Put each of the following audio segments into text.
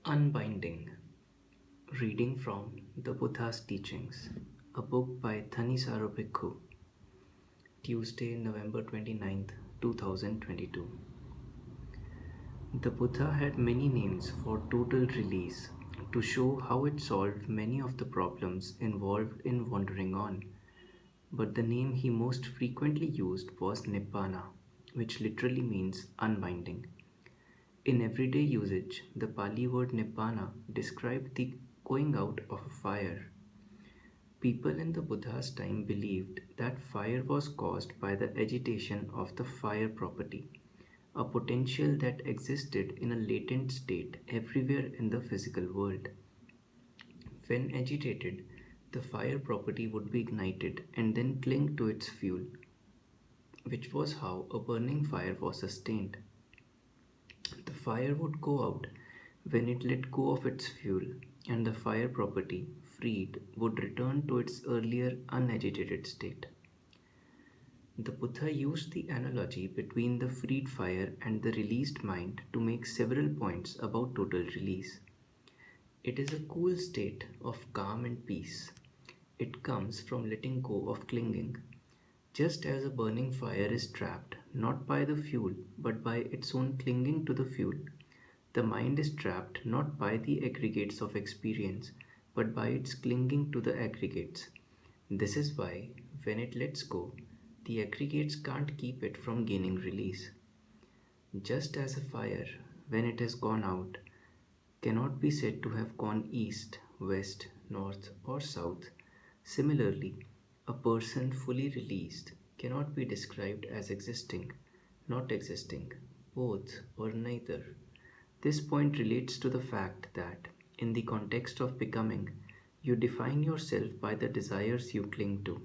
Unbinding, reading from the Buddha's Teachings, a book by Thanissaro Bhikkhu, Tuesday, November 29th, 2022. The Buddha had many names for total release to show how it solved many of the problems involved in wandering on, but the name he most frequently used was Nibbana, which literally means unbinding. In everyday usage, the Pali word Nibbana described the going out of a fire. People in the Buddha's time believed that fire was caused by the agitation of the fire property, a potential that existed in a latent state everywhere in the physical world. When agitated, the fire property would be ignited and then cling to its fuel, which was how a burning fire was sustained. The fire would go out when it let go of its fuel, and the fire property, freed, would return to its earlier unagitated state. The Buddha used the analogy between the freed fire and the released mind to make several points about total release. It is a cool state of calm and peace. It comes from letting go of clinging. Just as a burning fire is trapped not by the fuel but by its own clinging to the fuel, the mind is trapped not by the aggregates of experience but by its clinging to the aggregates. This is why, when it lets go, the aggregates can't keep it from gaining release. Just as a fire, when it has gone out, cannot be said to have gone east, west, north, or south, similarly, a person fully released cannot be described as existing, not existing, both, or neither. This point relates to the fact that, in the context of becoming, you define yourself by the desires you cling to.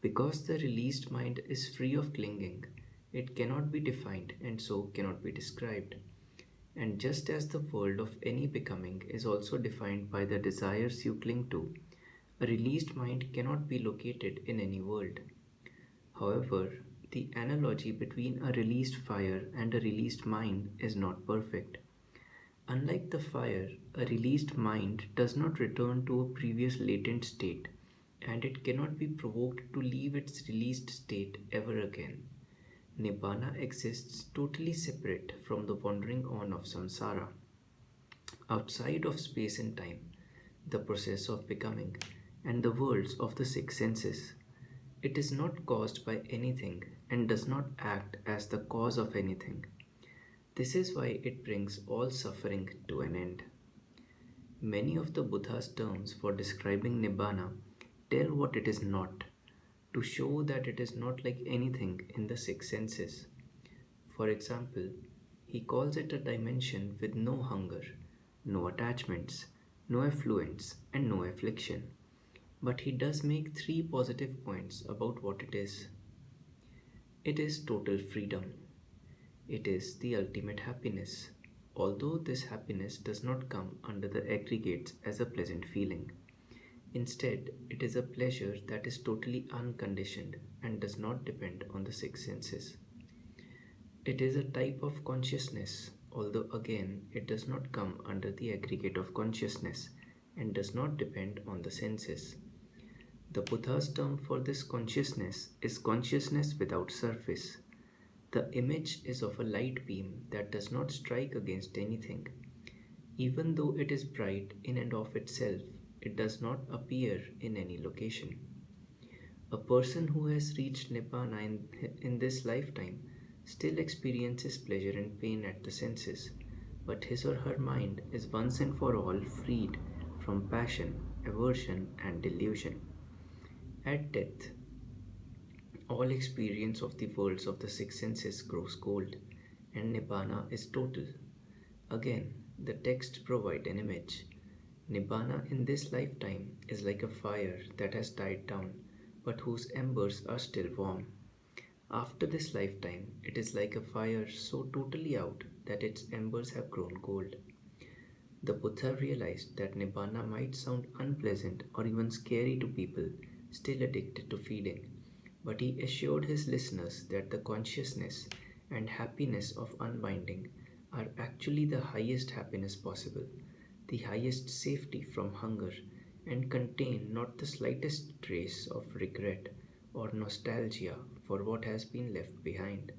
Because the released mind is free of clinging, it cannot be defined and so cannot be described. And just as the world of any becoming is also defined by the desires you cling to, a released mind cannot be located in any world. However, the analogy between a released fire and a released mind is not perfect. Unlike the fire, a released mind does not return to a previous latent state, and it cannot be provoked to leave its released state ever again. Nibbana exists totally separate from the wandering on of samsara, outside of space and time, the process of becoming, and the worlds of the six senses. It is not caused by anything and does not act as the cause of anything. This is why it brings all suffering to an end. Many of the Buddha's terms for describing Nibbana tell what it is not, to show that it is not like anything in the six senses. For example, he calls it a dimension with no hunger, no attachments, no affluence, and no affliction. But he does make three positive points about what it is. It is total freedom. It is the ultimate happiness, although this happiness does not come under the aggregates as a pleasant feeling. Instead, it is a pleasure that is totally unconditioned and does not depend on the six senses. It is a type of consciousness, although again it does not come under the aggregate of consciousness and does not depend on the senses. The Buddha's term for this consciousness is consciousness without surface. The image is of a light beam that does not strike against anything. Even though it is bright in and of itself, it does not appear in any location. A person who has reached Nibbana in this lifetime still experiences pleasure and pain at the senses, but his or her mind is once and for all freed from passion, aversion, and delusion. At death, all experience of the worlds of the six senses grows cold, and Nibbana is total. Again, the texts provide an image. Nibbana in this lifetime is like a fire that has died down, but whose embers are still warm. After this lifetime, it is like a fire so totally out that its embers have grown cold. The Buddha realized that Nibbana might sound unpleasant or even scary to people still addicted to feeding, but he assured his listeners that the consciousness and happiness of unbinding are actually the highest happiness possible, the highest safety from hunger, and contain not the slightest trace of regret or nostalgia for what has been left behind.